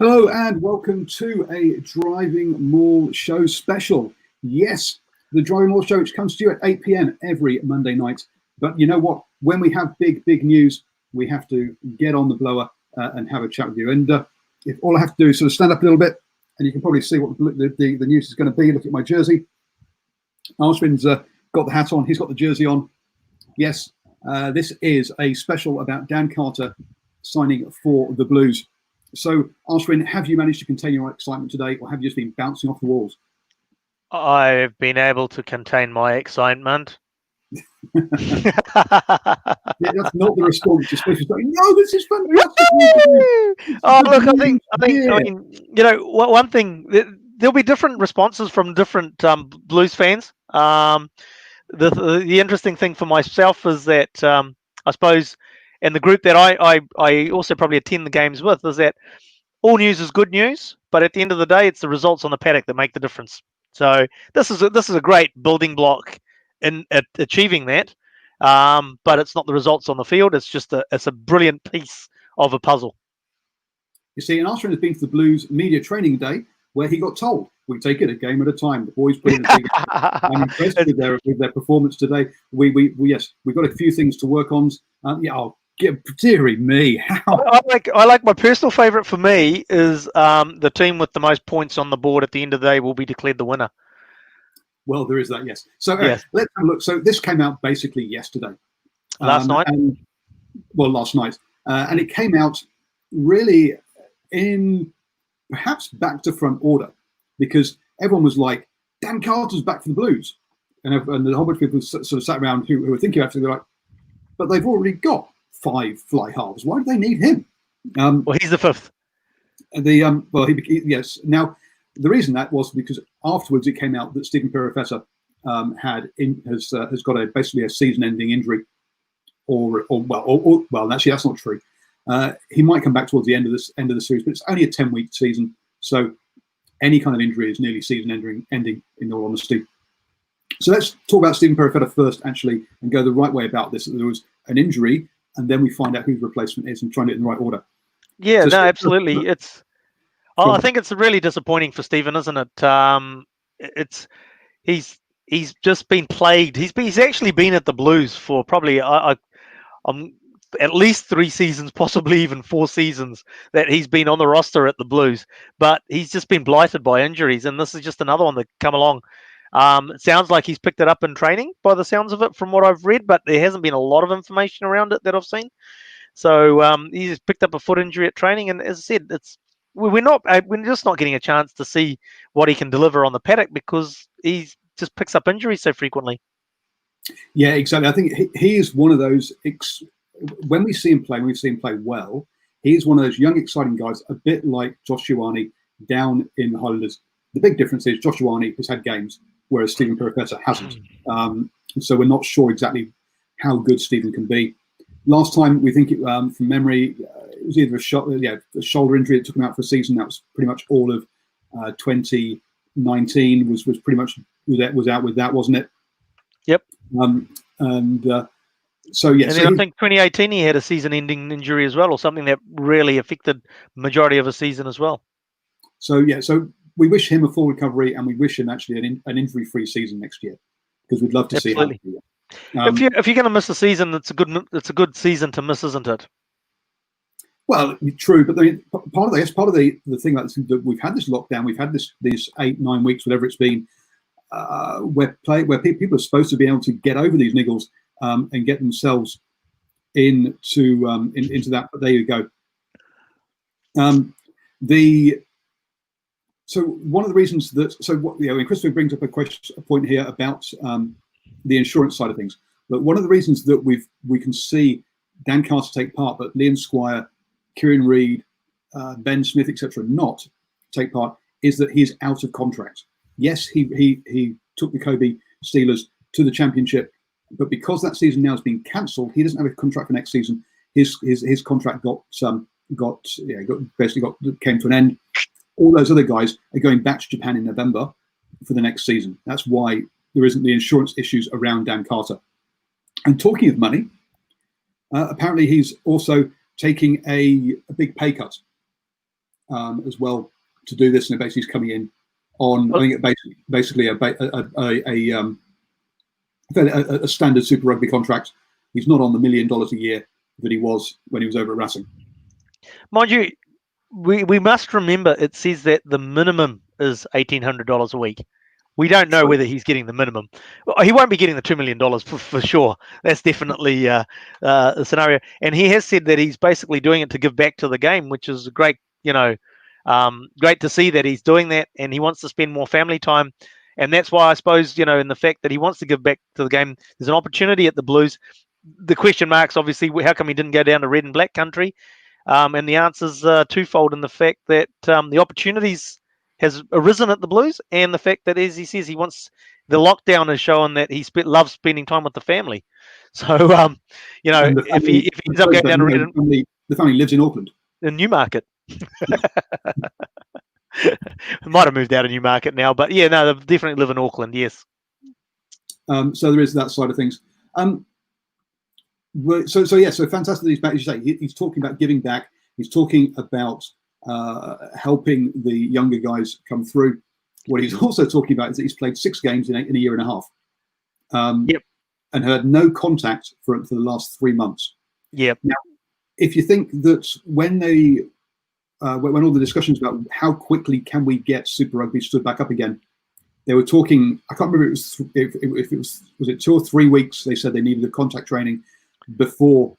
Hello and welcome to a DrivingMaul show special. Yes, the DrivingMaul show, which comes to you at 8 p.m. every Monday night. But you know what? When we have big news, we have to get on the blower and have a chat with you. And if all I have to do is sort of stand up a little bit, and you can probably see what the news is going to be. Look at my jersey. Arswin's got the hat on. He's got the jersey on. Yes, this is a special about Dan Carter signing for the Blues. So, Arswin, have you managed to contain your excitement today, or have you just been bouncing off the walls? I've been able to contain my excitement. Yeah, that's not the response you're supposed to say. No, this is fantastic. Oh, look, I mean, you know, one thing, there'll be different responses from different Blues fans. The interesting thing for myself is that I suppose, and the group that I also probably attend the games with, is that all news is good news, but at the end of the day, it's the results on the paddock that make the difference. So this is a great building block in achieving that, but it's not the results on the field. It's just it's a brilliant piece of a puzzle. You see, and Arswin has been to the Blues media training day, where he got told, we take it a game at a time. The boys put in a big. I'm impressed with their performance today. We've got a few things to work on. Dearie me. I like my personal favourite for me is the team with the most points on the board at the end of the day will be declared the winner. Well, there is that, yes. So yes. Let's have a look. So this came out basically yesterday. Last night? Last night. And it came out really in perhaps back to front order, because everyone was like, Dan Carter's back for the Blues. And the whole bunch of people sort of sat around who were thinking about it, they're like, but they've already got 5 fly halves. Why do they need him? Well, he's the 5th. Yes. Now, the reason that was because afterwards it came out that Stephen Perifetta has got basically a season-ending injury, or actually that's not true. He might come back towards the end of the series, but it's only a 10-week season, so any kind of injury is nearly season-ending. In all honesty, so let's talk about Stephen Perifetta first, actually, and go the right way about this. There was an injury, and then we find out who the replacement is and try and do it in the right order. Yeah, so absolutely. I think it's really disappointing for Stephen, isn't it? He's just been plagued. He's actually been at the Blues for probably at least 3 seasons, possibly even 4 seasons that he's been on the roster at the Blues. But he's just been blighted by injuries, and this is just another one that come along. It sounds like he's picked it up in training by the sounds of it from what I've read, but there hasn't been a lot of information around it that I've seen. So he's picked up a foot injury at training, and as I said, we're just not getting a chance to see what he can deliver on the paddock because he just picks up injuries so frequently. Yeah, exactly. I think he is one of those. When we see him play, well, he's one of those young, exciting guys, a bit like Josh Ioane down in the Highlanders. The big difference is Josh Ioane has had games, whereas Stephen Perifetta hasn't. So we're not sure exactly how good Stephen can be. Last time, we think from memory, it was either a shoulder injury that took him out for a season. That was pretty much all of 2019 was pretty much was out with that, wasn't it? Yep. So yeah. And then I think 2018 he had a season-ending injury as well, or something that really affected the majority of a season as well. So yeah. So we wish him a full recovery, and we wish him actually an injury-free season next year, because we'd love to see him. If you're going to miss a season, it's a good season to miss, isn't it? Well, true, but part of the thing that we've had this lockdown, we've had these 8-9 weeks, whatever it's been, where people are supposed to be able to get over these niggles and get themselves into that. But there you go. So one of the reasons and Christopher brings up a point here about the insurance side of things. But one of the reasons that we can see Dan Carter take part, but Liam Squire, Kieran Reid, Ben Smith, etc., not take part, is that he's out of contract. Yes, he took the Kobe Steelers to the championship, but because that season now has been cancelled, he doesn't have a contract for next season. His contract came to an end. All those other guys are going back to Japan in November for the next season. That's why there isn't the insurance issues around Dan Carter. And talking of money, apparently he's also taking a big pay cut. as well to do this, and basically he's coming in on I think basically a standard Super Rugby contract. He's not on the $1 million a year that he was when he was over at Racing. Mind you, we must remember it says that the minimum is $1,800 a week. We don't know whether he's getting the minimum. He won't be getting the $2 million for sure. That's definitely a scenario. And he has said that he's basically doing it to give back to the game, which is great. Great to see that he's doing that, and he wants to spend more family time. And that's why I suppose, in the fact that he wants to give back to the game, there's an opportunity at the Blues. The question marks, obviously, how come he didn't go down to red and black country? And the answer's twofold in the fact that the opportunities has arisen at the Blues, and the fact that, as he says, the lockdown has shown that he loves spending time with the family. So, if he ends up going down to red, the family lives in Auckland, in Newmarket. Might have moved out of Newmarket now, but yeah, no, they definitely live in Auckland. Yes. So there is that side of things. So fantastic that he's back. As you say, he's talking about giving back. He's talking about helping the younger guys come through. What he's also talking about is that he's played 6 games in a year and a half. And had no contact for the last 3 months. Yep. Now, if you think that when all the discussions about how quickly can we get Super Rugby stood back up again, they were talking. I can't remember if it was it 2 or 3 weeks. They said they needed the contact training before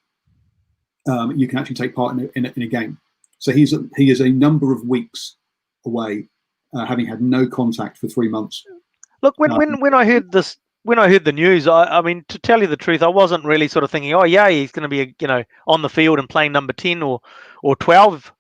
you can actually take part in a game. So he is a number of weeks away, having had no contact for 3 months. Look, when I heard this. When I heard the news, I mean, to tell you the truth, I wasn't really sort of thinking, oh yeah, he's going to be, on the field and playing number 10 or 12.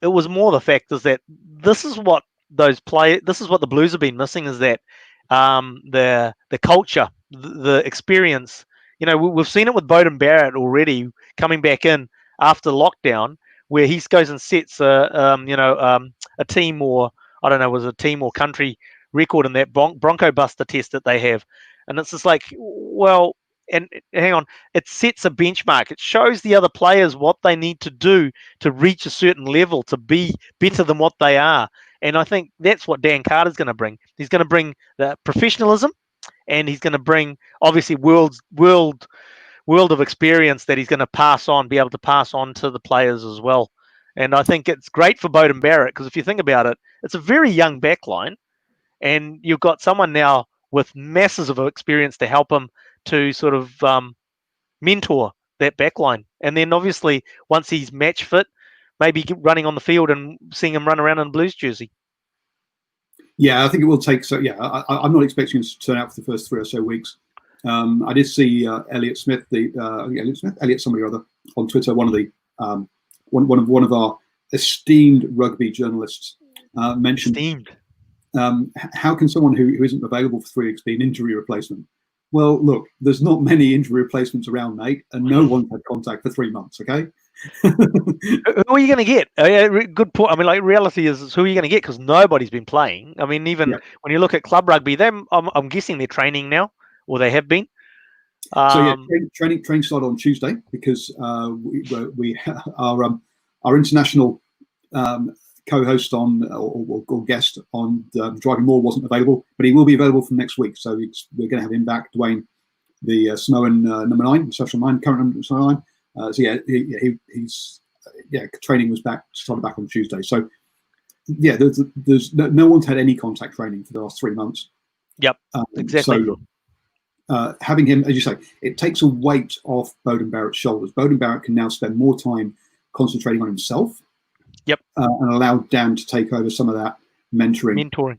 It was more the fact is that this is what the Blues have been missing, is that the culture, the experience. We've seen it with Beauden Barrett already coming back in after lockdown, where he goes and sets a team, or I don't know, was a team or country record in that Bronco Buster test that they have. And it's just like, well, and hang on, it sets a benchmark. It shows the other players what they need to do to reach a certain level, to be better than what they are. And I think that's what Dan Carter's going to bring. He's going to bring the professionalism, and he's going to bring, obviously, world of experience that he's going to be able to pass on to the players as well. And I think it's great for Beauden Barrett, because if you think about it, it's a very young backline. And you've got someone now with masses of experience to help him to sort of mentor that backline. And then obviously, once he's match fit, maybe running on the field and seeing him run around in a Blues jersey. Yeah, I think it will take. So yeah, I'm not expecting him to turn out for the first 3 or so weeks. I did see Elliot Smith, Elliot somebody or other on Twitter, one of our esteemed rugby journalists mentioned. How can someone who isn't available for 3 weeks be an injury replacement? Well, look, there's not many injury replacements around, mate, and no one's had contact for 3 months, okay? Who are you going to get? Good point. I mean, like, reality is who are you going to get? Because nobody's been playing. I mean, even when you look at club rugby, I'm guessing they're training now, or they have been. Training started on Tuesday, because we our international co-host or guest on DrivingMaul wasn't available, but he will be available from next week. So we're going to have him back, Dwayne, the Samoan number 9, social 9, current number 9. He's training started back on Tuesday. So yeah, there's no one's had any contact training for the last 3 months. Yep, exactly. So having him, as you say, it takes a weight off Beauden Barrett's shoulders. Beauden Barrett can now spend more time concentrating on himself. Yep. And allow Dan to take over some of that mentoring.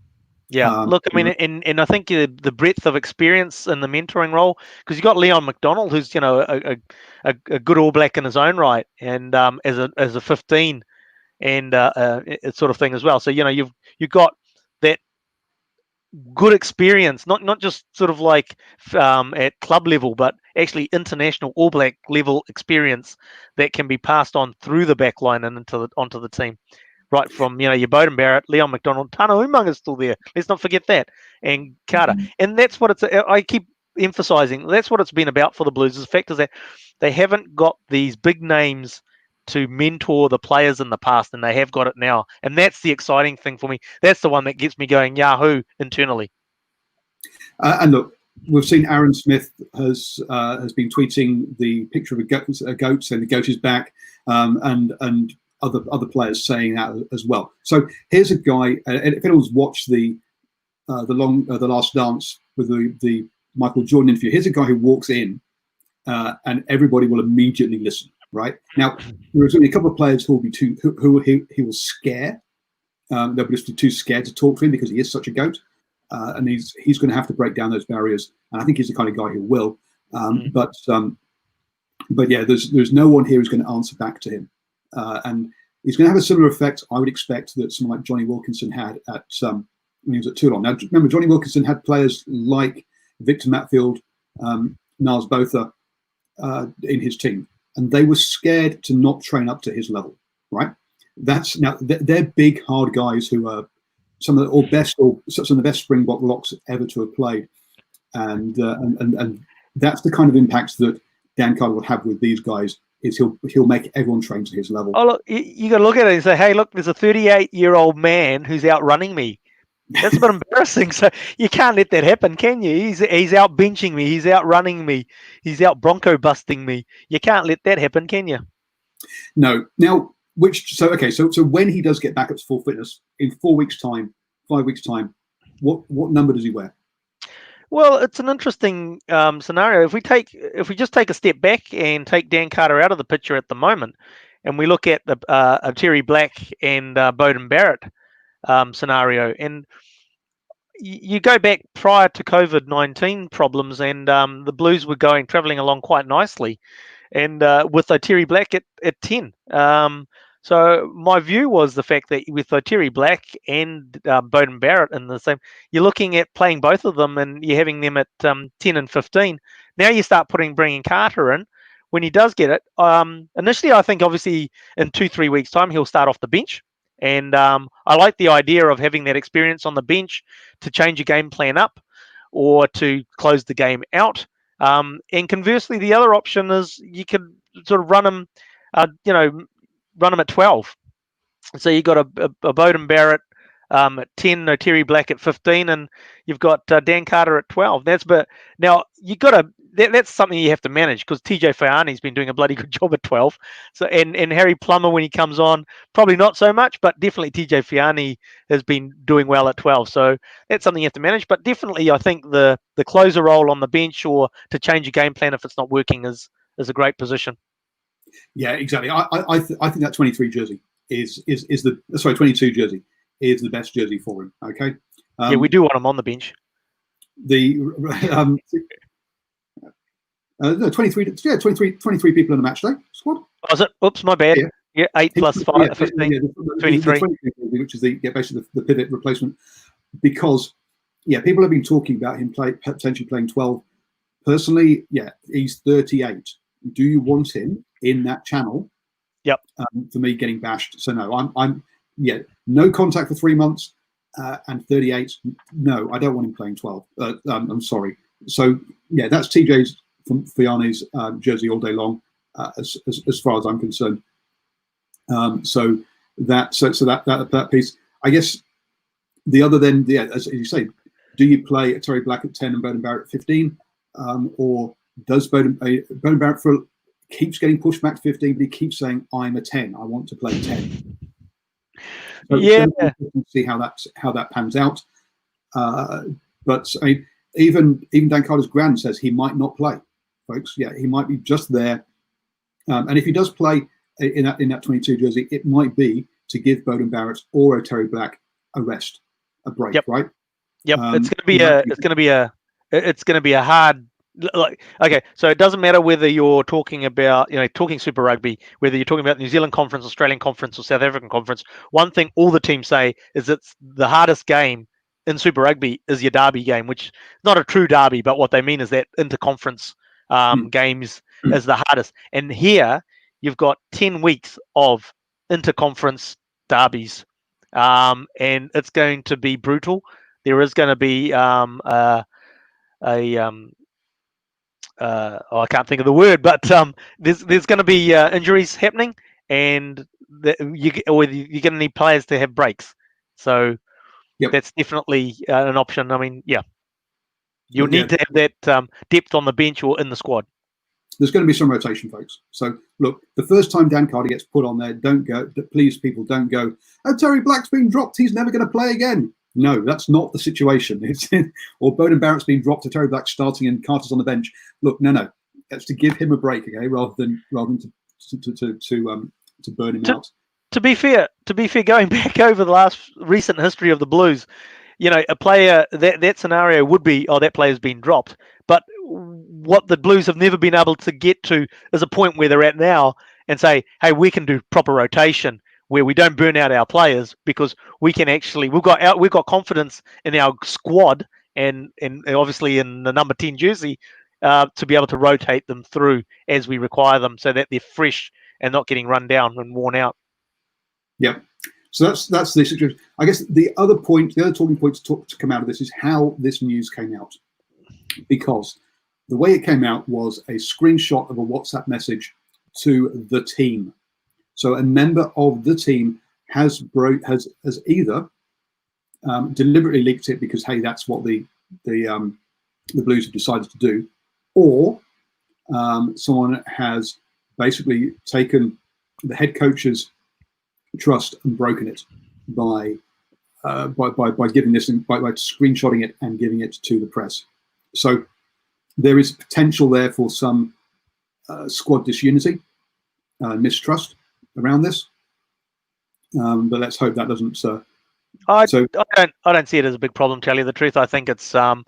Yeah. Look, I mean, and I think the breadth of experience in the mentoring role, because you've got Leon McDonald, who's a good All Black in his own right, and as a 15, and sort of thing as well. So you've got that good experience, not just sort of like at club level, but actually international All Black level experience that can be passed on through the back line and onto the team. Right from, your Beauden Barrett, Leon McDonald, Tana Umaga is still there. Let's not forget that. And Carter. Mm-hmm. And that's what I keep emphasizing, that's what it's been about for the Blues. The fact is that they haven't got these big names to mentor the players in the past, and they have got it now. And that's the exciting thing for me. That's the one that gets me going Yahoo internally. And look, we've seen Aaron Smith has been tweeting the picture of a goat saying the goat is back, and other players saying that as well. So here's a guy. If anyone's watched the Last Dance with the Michael Jordan interview, here's a guy who walks in, and everybody will immediately listen. Right now, there's only a couple of players who will be who he will scare. They'll be just too scared to talk to him because he is such a goat. And he's going to have to break down those barriers, and I think he's the kind of guy who will. But yeah, there's no one here who's going to answer back to him, and he's going to have a similar effect, I would expect, that someone like Johnny Wilkinson had at when he was at Toulon. Now, remember, Johnny Wilkinson had players like Victor Matfield, Niles Botha in his team, and they were scared to not train up to his level. Right? They're big, hard guys who are some of the best Springbok locks ever to have played, and that's the kind of impact that Dan Carter will have with these guys. Is he'll make everyone train to his level. Oh look, you got to look at it and say, hey, look, there's a 38-year-old man who's outrunning me. That's a bit embarrassing. So you can't let that happen, can you? He's out benching me. He's outrunning me. He's out bronco busting me. You can't let that happen, can you? No. Now. So when he does get back up to full fitness in 4 weeks' time, 5 weeks' time, what number does he wear? Well, it's an interesting scenario. If we just take a step back and take Dan Carter out of the picture at the moment, and we look at the Terry Black and Beauden Barrett scenario, and you go back prior to COVID-19 problems, and the Blues were traveling along quite nicely, and with Terry Black at 10. So my view was the fact that with Terry Black and Beauden Barrett in the same, you're looking at playing both of them, and you're having them at 10 and 15. Now you start bringing Carter in when he does get it. Initially, I think obviously in 2-3 weeks' time he'll start off the bench, and I like the idea of having that experience on the bench to change your game plan up or to close the game out. And conversely, the other option is you could sort of run him, run him at 12. So you've got a Beauden Barrett at 10, no Terry Black at 15, and you've got Dan Carter at 12. Now you got to. That's something you have to manage because TJ Faiani's been doing a bloody good job at 12. So and Harry Plummer when he comes on, probably not so much, but definitely TJ Faiani has been doing well at 12. So that's something you have to manage. But definitely, I think the closer role on the bench or to change your game plan if it's not working is a great position. Yeah, exactly. I think that 23 jersey is the 22 jersey is the best jersey for him. Okay. Yeah, we do want him on the bench. No, 23 people in the match day squad. Was it? Oops, my bad. Yeah, 8 plus 5, 15, 23. Which is basically the pivot replacement. Because, people have been talking about him potentially playing 12. Personally, he's 38. Do you want him in that channel? Yep. For me, getting bashed. So no, I'm no contact for 3 months, and 38. No, I don't want him playing 12. I'm sorry. So that's TJ's from Faiani's jersey all day long, as far as I'm concerned. So that piece, I guess. The other then, as you say, do you play Terry Black at 10 and Beauden Barrett at 15, or does Beauden Barrett keeps getting pushed back to 15, but he keeps saying, "I'm a 10. I want to play 10." So see how that pans out. But I mean, even Dan Carter's grand says he might not play, folks. Yeah, he might be just there. And if he does play in that 22 jersey, it might be to give Beauden Barrett or a Terry Black a rest, a break, right? Yep. It's going to be a hard. Okay, so it doesn't matter whether you're talking about talking Super Rugby, whether you're talking about New Zealand Conference, Australian Conference, or South African Conference. One thing all the teams say is it's the hardest game in Super Rugby is your derby game, which is not a true derby, but what they mean is that interconference games is the hardest. And here you've got 10 weeks of interconference derbies, and it's going to be brutal. There is going to be I can't think of the word, but there's going to be injuries happening, and you're going to need players to have breaks. So that's definitely an option. I mean, you'll need to have that depth on the bench or in the squad. There's going to be some rotation, folks. So look, the first time Dan Carter gets put on there, don't go. Please, people, don't go. Oh, Terry Black's been dropped. He's never going to play again. No, that's not the situation. Or Bowden Barrett's been dropped to Terry Black starting and Carter's on the bench. Look, no, that's to give him a break, okay, rather than to burn him out. To be fair, going back over the last recent history of the Blues, a player that scenario would be, that player's been dropped. But what the Blues have never been able to get to is a point where they're at now and say, hey, we can do proper rotation where we don't burn out our players, because we can actually we've got confidence in our squad and obviously in the number 10 jersey to be able to rotate them through as we require them, so that they're fresh and not getting run down and worn out. Yeah. So that's the situation. I guess the other talking point to come out of this is how this news came out, because the way it came out was a screenshot of a WhatsApp message to the team. So a member of the team has either deliberately leaked it because, hey, that's what the Blues have decided to do, or someone has basically taken the head coach's trust and broken it by giving this by screenshotting it and giving it to the press. So there is potential there for some squad disunity, mistrust around this, but let's hope that doesn't. I don't see it as a big problem. To tell you the truth, I think it's either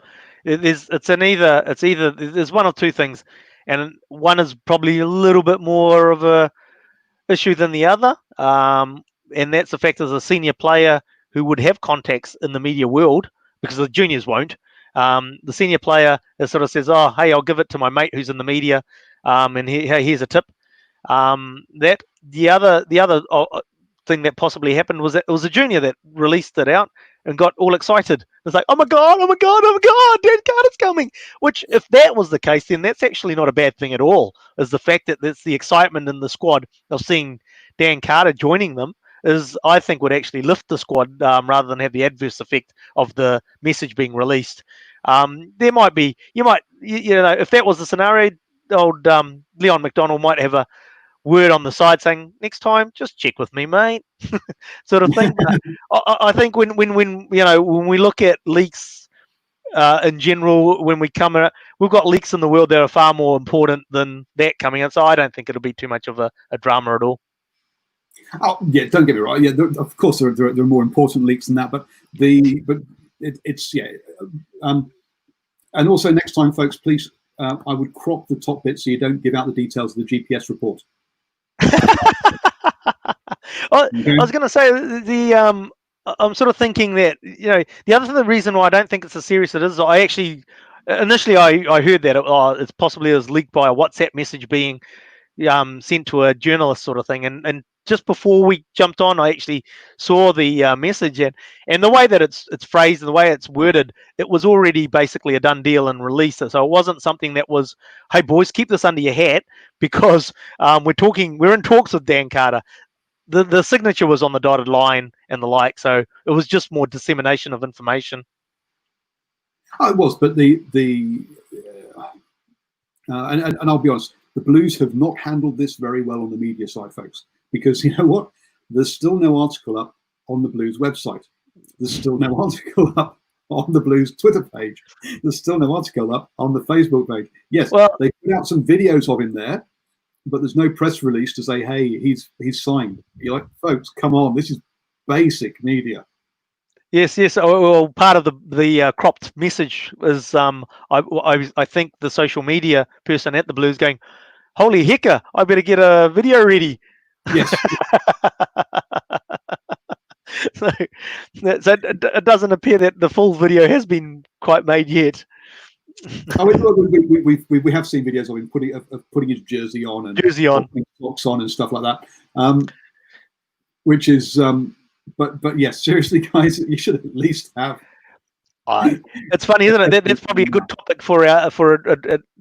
there's one or two things, and one is probably a little bit more of a issue than the other, and that's the fact as a senior player who would have contacts in the media world, because the juniors won't. The senior player sort of says, "Oh, hey, I'll give it to my mate who's in the media, and here's a tip." That the other thing that possibly happened was that it was a junior that released it out and got all excited. It's like, oh my god, Dan Carter's coming. Which, if that was the case, then that's actually not a bad thing at all. Is the fact that there's the excitement in the squad of seeing Dan Carter joining them is, I think, would actually lift the squad rather than have the adverse effect of the message being released. There might be, if that was the scenario, old Leon McDonald might have a word on the side saying, next time just check with me, mate, sort of thing. I think when we look at leaks in general, when we come out, we've got leaks in the world that are far more important than that coming out, so I don't think it'll be too much of a drama at all. Oh yeah, don't get me wrong. Yeah, of course there are more important leaks than that, but it's and also next time, folks, please, I would crop the top bit so you don't give out the details of the GPS report. I was going to say I'm sort of thinking that the reason why I don't think it's as serious as it is, I actually initially I heard that it's possibly it was leaked by a WhatsApp message being sent to a journalist sort of thing, and just before we jumped on, I actually saw the message, and the way that it's phrased and the way it's worded, it was already basically a done deal and released it. So it wasn't something that was, hey boys, keep this under your hat because we're in talks with Dan Carter. The signature was on the dotted line and the like, so it was just more dissemination of information. Oh, it was, but and I'll be honest, the Blues have not handled this very well on the media side, folks. Because you know what? There's still no article up on the Blues website. There's still no article up on the Blues Twitter page. There's still no article up on the Facebook page. Yes, they put out some videos of him there, but there's no press release to say, hey, he's signed. You're like, folks, come on, this is basic media. Yes. Well, part of the cropped message is I think the social media person at the Blues going, holy hecker, I better get a video ready. Yes. so it doesn't appear that the full video has been quite made yet. We have seen videos of him putting his jersey on and socks on and stuff like that, which is but yes, seriously, guys, you should at least have. It's funny, isn't it? That's probably a good topic for a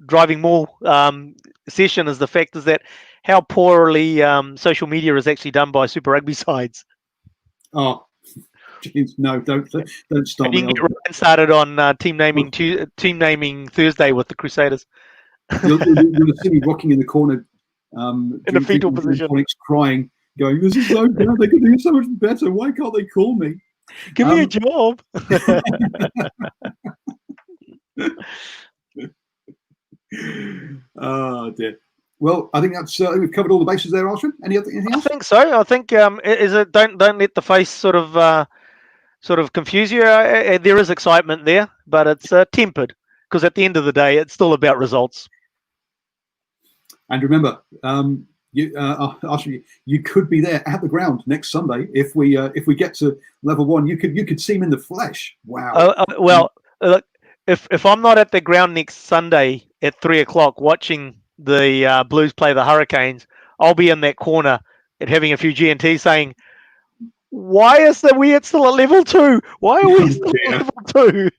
DrivingMaul session. Is the fact is that how poorly social media is actually done by Super Rugby sides. Oh, geez, no, don't start And you me. can get Ryan started on team naming Thursday with the Crusaders You'll see me rocking in the corner, in a fetal position, crying, going, "This is so bad. They could do so much better. Why can't they call me? Give me a job." Oh dear. Well, I think that's we've covered all the bases there, Ashwin. Anything else? I think so. I think is it don't let the face sort of confuse you. There is excitement there, but it's tempered because at the end of the day, it's still about results. And remember, Ashwin, you could be there at the ground next Sunday if we get to level 1. You could see him in the flesh. Wow. Well, look, if I'm not at the ground next Sunday at 3:00 watching the Blues play the Hurricanes, I'll be in that corner and having a few G&T saying, "Why is the weird still at level 2? Why are we still at level 2?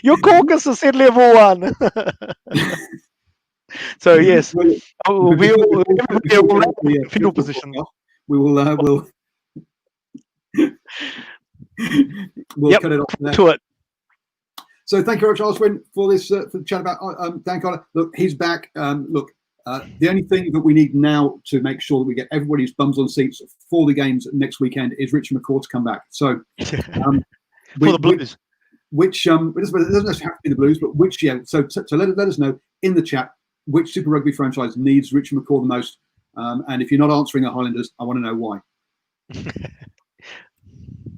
Your caucus has said level 1." So yes, we'll in fetal position. We will we'll cut it off there. To it. So thank you very much, Ashwin, for this for the chat about Dan Carter. Look, he's back. The only thing that we need now to make sure that we get everybody's bums on seats for the games next weekend is Richard McCaw to come back. So for the Blues, which it doesn't have to be the Blues, but which So let us know in the chat which Super Rugby franchise needs Richard McCaw the most. And if you're not answering the Highlanders, I want to know why.